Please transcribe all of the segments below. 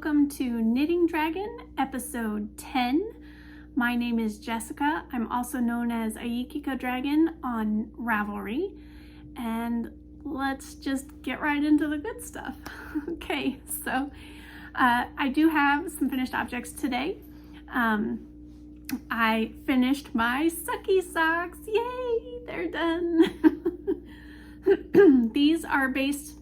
welcome to Knitting Dragon, episode 10. My name is Jessica. I'm also known as Iekikadragon on Ravelry. And let's just get right into the good stuff. Okay, so I do have some finished objects today. I finished my Sucky socks. Yay, they're done. These are based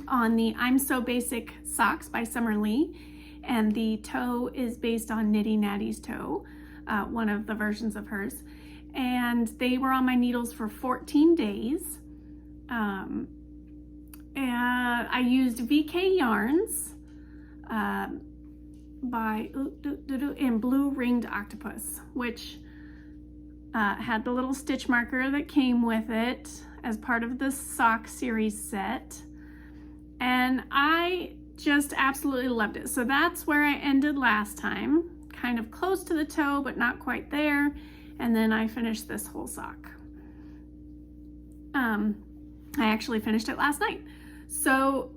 on the I'm So Basic socks by Summer Lee, and the toe is based on Nitty Natty's toe, one of the versions of hers, and they were on my needles for 14 days. And I used VK yarns in Blue Ringed Octopus, which had the little stitch marker that came with it as part of the sock series set. And I just absolutely loved it. So that's where I ended last time, kind of close to the toe, but not quite there. And then I finished this whole sock. I actually finished it last night. So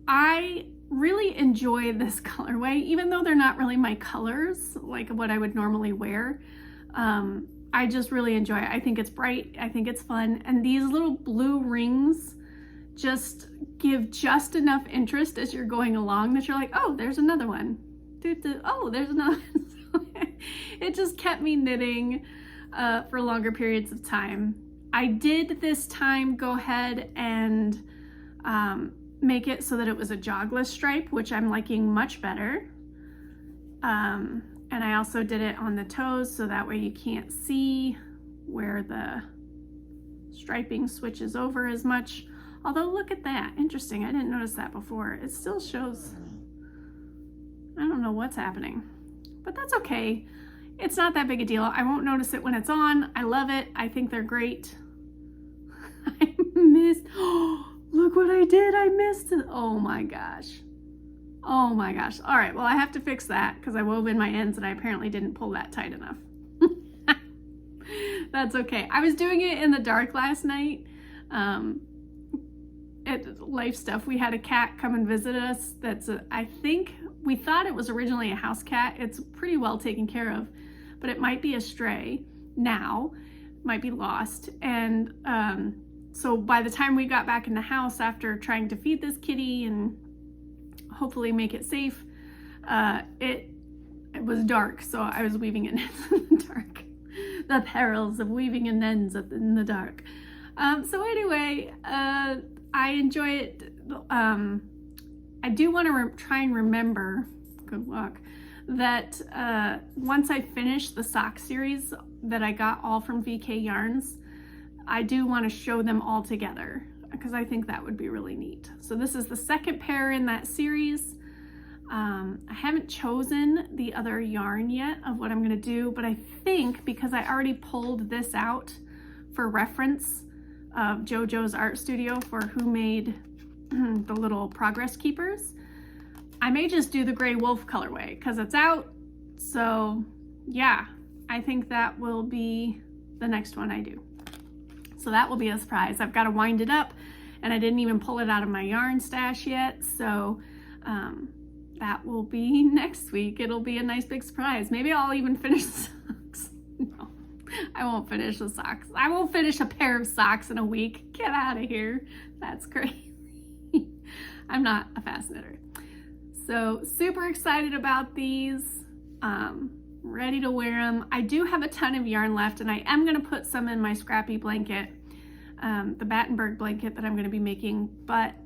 I really enjoy this colorway, even though they're not really my colors, like what I would normally wear. I just really enjoy it. I think it's bright, I think it's fun. And these little blue rings just give just enough interest as you're going along that you're like, oh, there's another one. Oh, there's another one. It just kept me knitting for longer periods of time. I did this time go ahead and make it so that it was a jogless stripe, which I'm liking much better. And I also did it on the toes so that way you can't see where the striping switches over as much. Although look at that, interesting, I didn't notice that before. It still shows, I don't know what's happening, but that's okay. It's not that big a deal. I won't notice it when it's on. I love it, I think they're great. I missed, oh, look what I did, I missed it. Oh my gosh. Oh my gosh. All right, well I have to fix that because I wove in my ends and I apparently didn't pull that tight enough. That's okay. I was doing it in the dark last night. At Life Stuff, we had a cat come and visit us. I think we thought it was originally a house cat. It's pretty well taken care of, but it might be a stray now, might be lost. And so by the time we got back in the house after trying to feed this kitty and hopefully make it safe, it was dark, so I was weaving in the dark. The perils of weaving in ends in the dark. So anyway, I enjoy it. I do want to try and remember, good luck, that once I finish the sock series that I got all from VK Yarns, I do want to show them all together because I think that would be really neat. So this is the second pair in that series. I haven't chosen the other yarn yet of what I'm going to do, but I think because I already pulled this out for reference of JoJo's art studio for who made the little progress keepers, I may just do the gray wolf colorway because it's out. So yeah, I think that will be the next one I do. So that will be a surprise. I've got to wind it up and I didn't even pull it out of my yarn stash yet. So that will be next week. It'll be a nice big surprise. Maybe I'll even finish the socks. No, I won't finish the socks. I won't finish a pair of socks in a week. Get out of here. That's crazy. I'm not a fast knitter. So super excited about these. Ready to wear them. I do have a ton of yarn left and I am going to put some in my scrappy blanket, the Battenberg blanket that I'm going to be making, but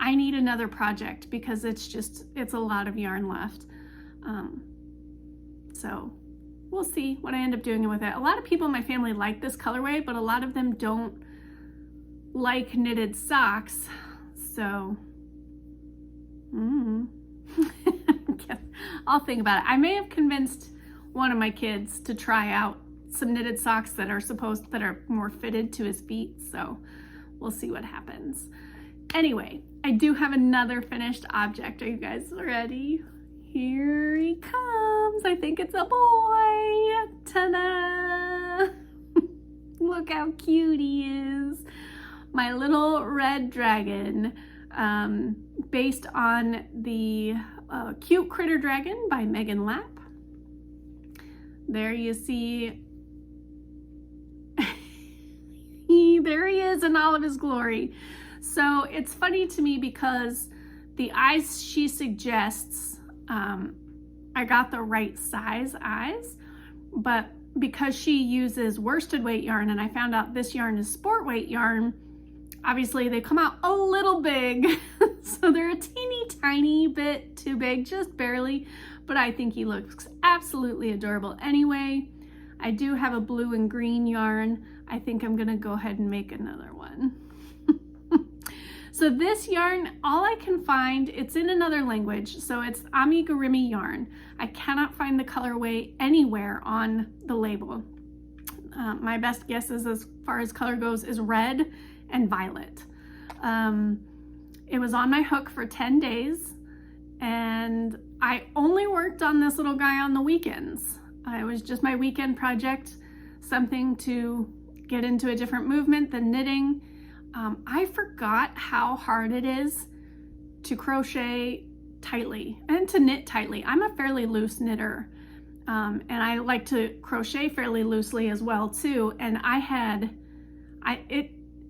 I need another project because it's a lot of yarn left. So we'll see what I end up doing with it. A lot of people in my family like this colorway, but a lot of them don't like knitted socks. So I'll think about it. I may have convinced one of my kids to try out some knitted socks that are more fitted to his feet. So we'll see what happens. Anyway, I do have another finished object. Are you guys ready? Here he comes. I think it's a boy. Ta-da! Look how cute he is. My little red dragon. based on the Cute Critter Dragon by Megan Lapp. There you see, there he is in all of his glory. So it's funny to me because the eyes she suggests, I got the right size eyes, but because she uses worsted weight yarn and I found out this yarn is sport weight yarn, obviously they come out a little big. So they're a teeny tiny bit too big, just barely, but I think he looks absolutely adorable anyway. I do have a blue and green yarn. I think I'm gonna go ahead and make another one. So this yarn, all I can find, it's in another language, so it's Amigurumi yarn. I cannot find the colorway anywhere on the label. My best guesses as far as color goes is red and violet. It was on my hook for 10 days, and I only worked on this little guy on the weekends. It was just my weekend project, something to get into a different movement than knitting. I forgot how hard it is to crochet tightly and to knit tightly. I'm a fairly loose knitter, and I like to crochet fairly loosely as well too. And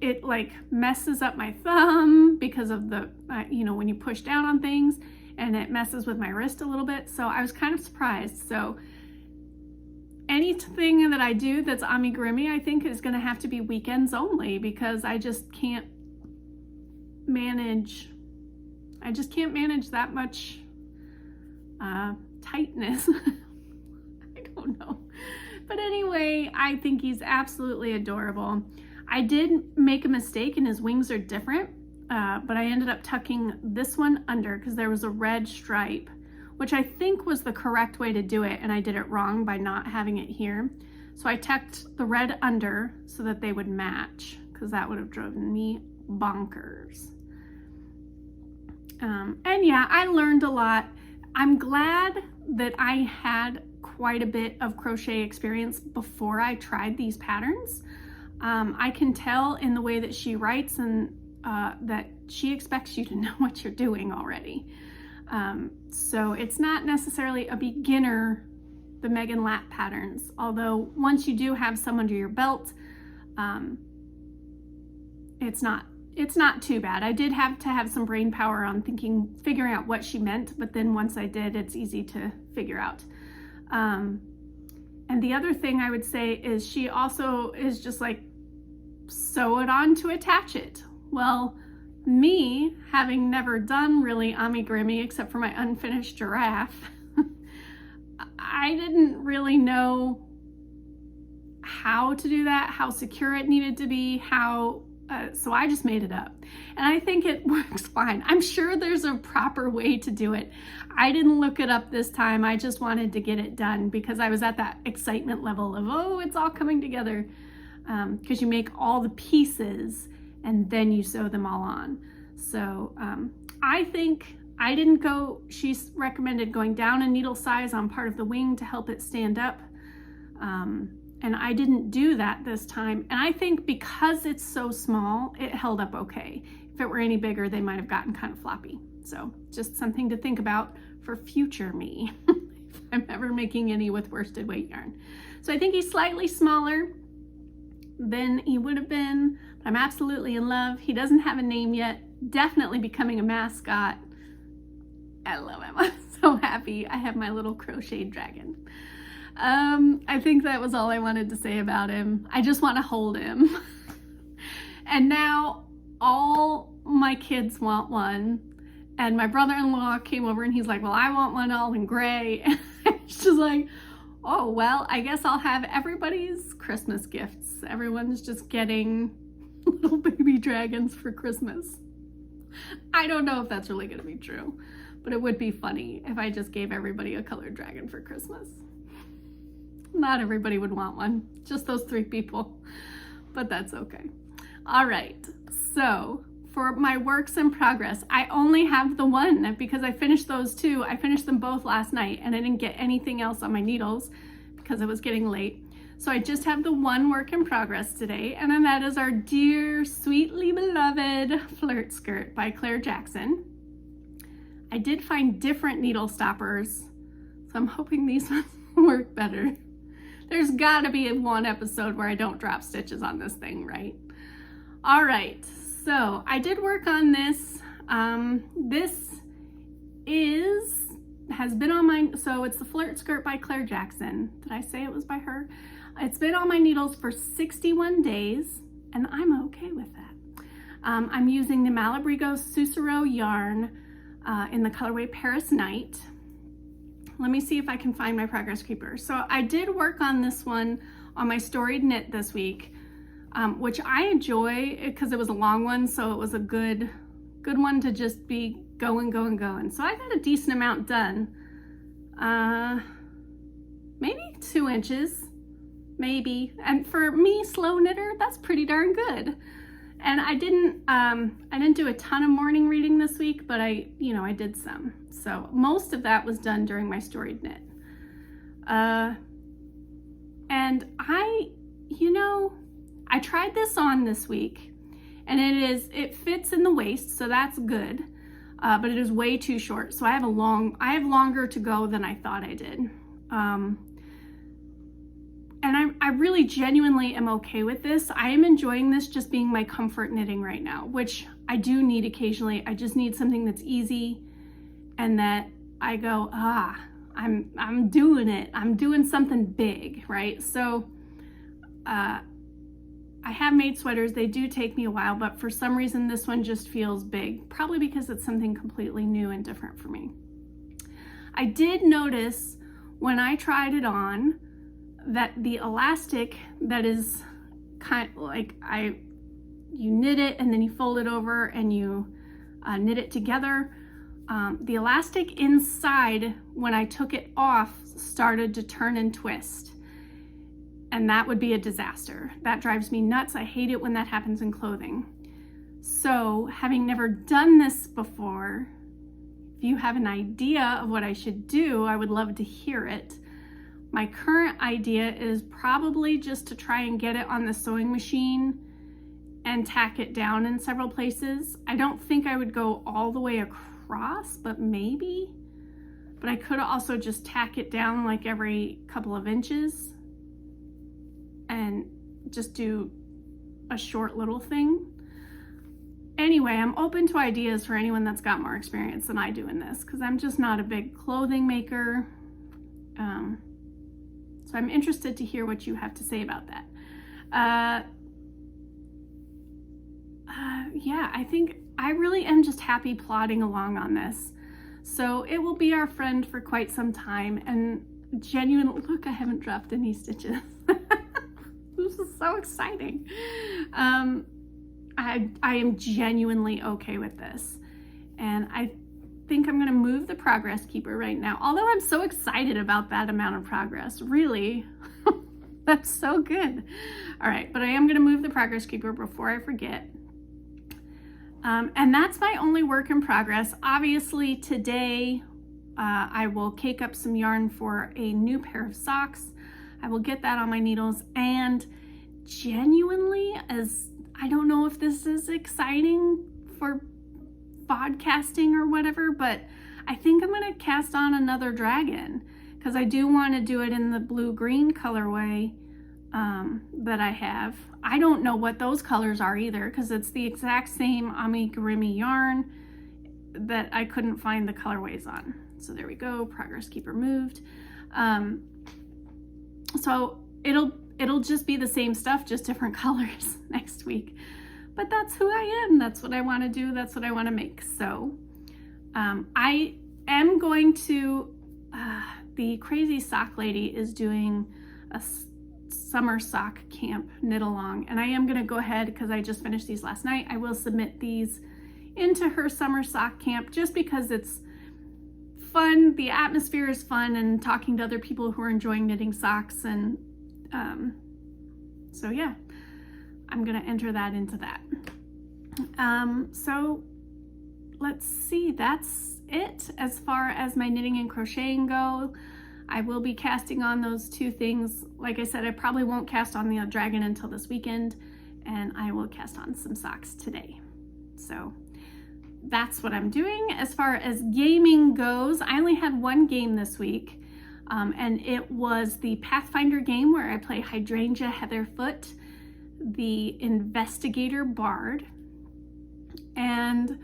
it like messes up my thumb because of the, you know, when you push down on things, and it messes with my wrist a little bit. So I was kind of surprised. So anything that I do that's amigurumi, I think is gonna have to be weekends only, because I just can't manage, that much tightness. I don't know. But anyway, I think he's absolutely adorable. I did make a mistake and his wings are different, but I ended up tucking this one under because there was a red stripe, which I think was the correct way to do it, and I did it wrong by not having it here. So I tucked the red under so that they would match, because that would have driven me bonkers. And yeah, I learned a lot. I'm glad that I had quite a bit of crochet experience before I tried these patterns. I can tell in the way that she writes and that she expects you to know what you're doing already. So it's not necessarily a beginner, the Megan Lapp patterns, although once you do have some under your belt, it's not too bad. I did have to have some brain power on figuring out what she meant, but then once I did, it's easy to figure out. And the other thing I would say is she also is just like, sew it on to attach it. Well, me, having never done really amigurumi except for my unfinished giraffe, I didn't really know how to do that, how secure it needed to be, so I just made it up. And I think it works fine. I'm sure there's a proper way to do it. I didn't look it up this time. I just wanted to get it done because I was at that excitement level of, oh, it's all coming together. Because you make all the pieces and then you sew them all on. So I think I didn't go, she's recommended going down a needle size on part of the wing to help it stand up. And I didn't do that this time. And I think because it's so small, it held up okay. If it were any bigger, they might have gotten kind of floppy. So just something to think about for future me, if I'm ever making any with worsted weight yarn. So I think he's slightly smaller than he would have been, but I'm absolutely in love. He doesn't have a name yet, definitely becoming a mascot. I love him. I'm so happy I have my little crocheted dragon. I think that was all I wanted to say about him. I just want to hold him. And now all my kids want one, and my brother-in-law came over and he's like, well, I want one all in gray. And it's just like, oh, well, I guess I'll have everybody's Christmas gifts. Everyone's just getting little baby dragons for Christmas. I don't know if that's really going to be true, but it would be funny if I just gave everybody a colored dragon for Christmas. Not everybody would want one, just those 3 people, but that's okay. All right, so for my works in progress, I only have the one because I finished those 2. I finished them both last night and I didn't get anything else on my needles because it was getting late. So I just have the one work in progress today, and then that is our dear, sweetly beloved Flirt skirt by Claire Jackson. I did find different needle stoppers, so I'm hoping these ones work better. There's gotta be one episode where I don't drop stitches on this thing, right? All right, so I did work on this. Has been on my, so it's the Flirt skirt by Claire Jackson. Did I say it was by her? It's been on my needles for 61 days, and I'm okay with that. I'm using the Malabrigo Susurro yarn in the colorway Paris Night. Let me see if I can find my progress keeper. So I did work on this one on my storied knit this week, which I enjoy because it was a long one, so it was a good one to just be going. So I got a decent amount done. Maybe 2 inches, maybe. And for me, slow knitter, that's pretty darn good. And I didn't do a ton of morning reading this week, but I did some. So most of that was done during my storied knit. And I tried this on this week, and it fits in the waist, so that's good. But it is way too short. So I have longer to go than I thought I did. And I really genuinely am okay with this. I am enjoying this just being my comfort knitting right now, which I do need occasionally. I just need something that's easy and that I go, I'm doing it. I'm doing something big, right? So I have made sweaters. They do take me a while, but for some reason this one just feels big, probably because it's something completely new and different for me. I did notice when I tried it on that the elastic that is kind of like you knit it and then you fold it over and you knit it together. The elastic inside, when I took it off, started to turn and twist. And that would be a disaster. That drives me nuts. I hate it when that happens in clothing. So, having never done this before, if you have an idea of what I should do, I would love to hear it. My current idea is probably just to try and get it on the sewing machine and tack it down in several places. I don't think I would go all the way across, but maybe. But I could also just tack it down like every couple of inches and just do a short little thing. Anyway, I'm open to ideas for anyone that's got more experience than I do in this, because I'm just not a big clothing maker. So I'm interested to hear what you have to say about that. Yeah, I think I really am just happy plodding along on this. So it will be our friend for quite some time, and genuinely, look, I haven't dropped any stitches. This is so exciting. I am genuinely okay with this. And I think I'm gonna move the progress keeper right now. Although I'm so excited about that amount of progress, really, that's so good. All right, but I am gonna move the progress keeper before I forget. And that's my only work in progress. Obviously today, I will cake up some yarn for a new pair of socks. I will get that on my needles, and genuinely, as I don't know if this is exciting for podcasting or whatever, but I think I'm gonna cast on another dragon because I do want to do it in the blue-green colorway that I have. I don't know what those colors are either because it's the exact same Amigurumi yarn that I couldn't find the colorways on. So there we go, progress keeper moved. So it'll just be the same stuff, just different colors next week. But that's who I am. That's what I want to do. That's what I want to make. So I am going to, the crazy sock lady is doing a summer sock camp knit along, and I am going to go ahead because I just finished these last night. I will submit these into her summer sock camp just because it's fun. The atmosphere is fun, and talking to other people who are enjoying knitting socks, and so yeah, I'm gonna enter that into that. So let's see, that's it as far as my knitting and crocheting go. I will be casting on those two things. Like I said, I probably won't cast on the dragon until this weekend, and I will cast on some socks today. So that's what I'm doing. As far as gaming goes, I only had one game this week, and it was the Pathfinder game where I play Hydrangea Heatherfoot, the investigator bard. And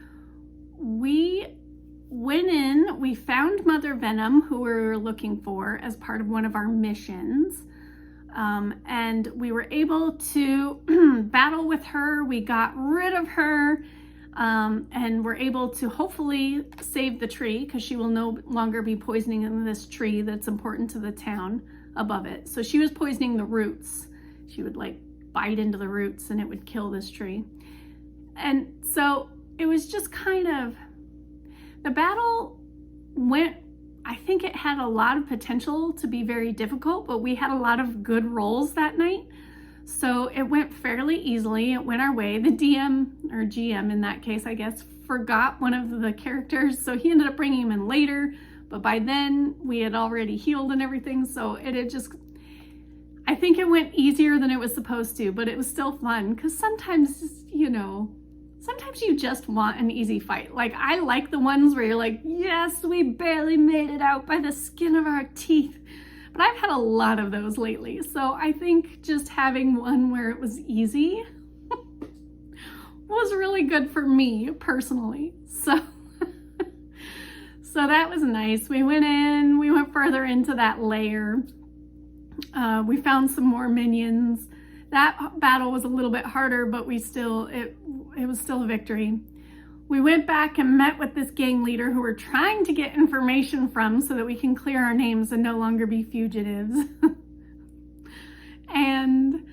we went in, we found Mother Venom, who we were looking for as part of one of our missions. And we were able to battle with her. We got rid of her, and we're able to hopefully save the tree, because she will no longer be poisoning this tree that's important to the town above it. So she was poisoning the roots. She would like bite into the roots and it would kill this tree. And so it was just kind of, the battle went, I think it had a lot of potential to be very difficult, but we had a lot of good rolls that night. So it went fairly easily. It went our way. The DM, or GM in that case, I guess, forgot one of the characters. So he ended up bringing him in later, but by then we had already healed and everything. So it had just, I think it went easier than it was supposed to, but it was still fun, because sometimes, you know, sometimes you just want an easy fight. Like, I like the ones where you're like, yes, we barely made it out by the skin of our teeth. But I've had a lot of those lately. So I think just having one where it was easy was really good for me personally. So, so that was nice. We went further into that layer. We found some more minions. That battle was a little bit harder, but it was still a victory. We went back and met with this gang leader who we're trying to get information from so that we can clear our names and no longer be fugitives. And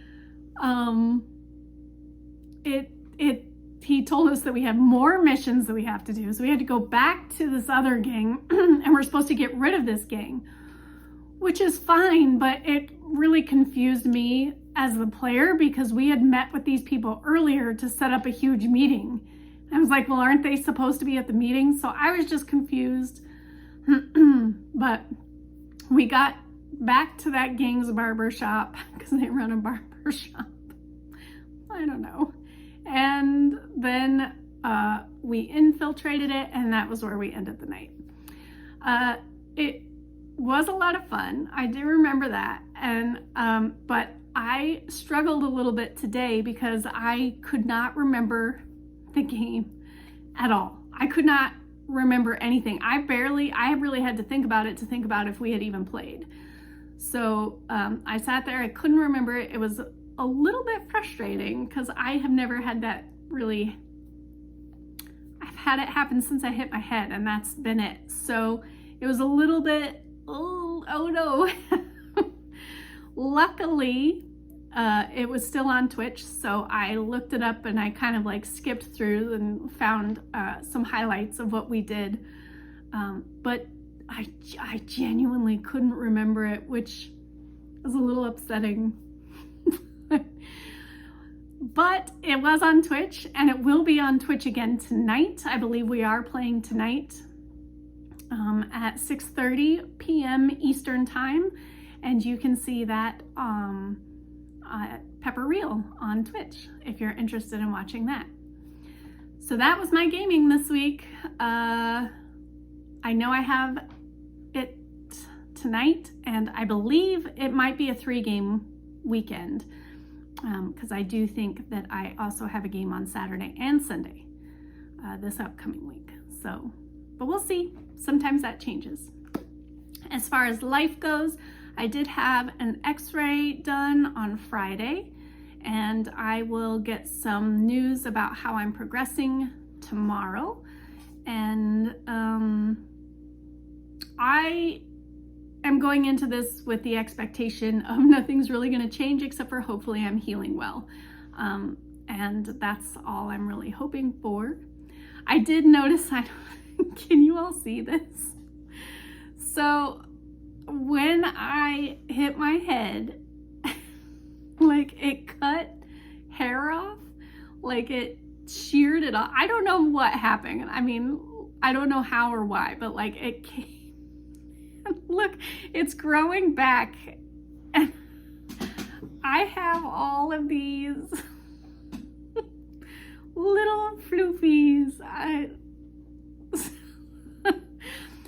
he told us that we have more missions that we have to do. So we had to go back to this other gang and we're supposed to get rid of this gang, which is fine, but it really confused me as the player, because we had met with these people earlier to set up a huge meeting. I was like, well, aren't they supposed to be at the meeting? So I was just confused. But we got back to that gang's barber shop, because they run a barber shop. I don't know. And then we infiltrated it, and that was where we ended the night. It was a lot of fun. I do remember that. And but I struggled a little bit today because I could not remember the game at all. I could not remember anything. I really had to think about if we had even played. So I sat there, I couldn't remember it. It was a little bit frustrating because I have never had that really, I've had it happen since I hit my head, and that's been it. So it was a little bit, oh no. Luckily, it was still on Twitch, so I looked it up and I kind of like skipped through and found some highlights of what we did. But I genuinely couldn't remember it, which was a little upsetting. But it was on Twitch, and it will be on Twitch again tonight. I believe we are playing tonight at 6:30 p.m. Eastern Time. And you can see that Pepperial on Twitch if you're interested in watching that. So that was my gaming this week. I know I have it tonight, and I believe it might be a 3-game weekend, because I do think that I also have a game on Saturday and Sunday this upcoming week. So, but we'll see. Sometimes that changes. As far as life goes, I did have an x-ray done on Friday, and I will get some news about how I'm progressing tomorrow. And I am going into this with the expectation of nothing's really going to change, except for hopefully I'm healing well. And that's all I'm really hoping for. I did notice, can you all see this? So when I hit my head, like it cut hair off, like it sheared it off. I don't know what happened. I mean, I don't know how or why, but like it came and Look, it's growing back. And I have all of these little floofies.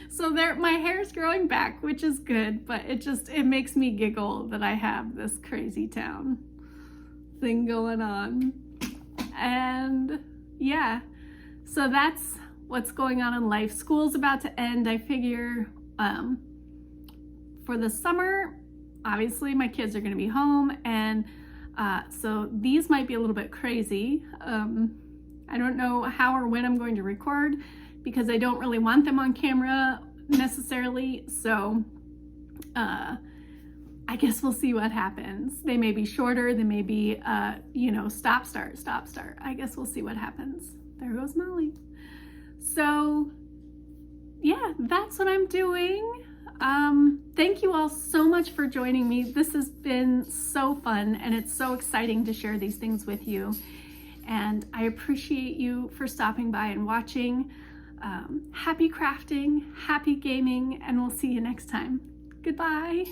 So my hair's growing back, which is good, but it makes me giggle that I have this crazy town thing going on. And yeah, so that's what's going on in life. School's about to end. I figure for the summer, obviously my kids are going to be home, and so these might be a little bit crazy. I don't know how or when I'm going to record because I don't really want them on camera necessarily, so I guess we'll see what happens. They may be shorter, they may be stop start. I guess we'll see what happens. There goes Molly. So yeah, that's what I'm doing. Thank you all so much for joining me. This has been so fun, and it's so exciting to share these things with you. And I appreciate you for stopping by and watching. Happy crafting, happy gaming, and we'll see you next time. Goodbye.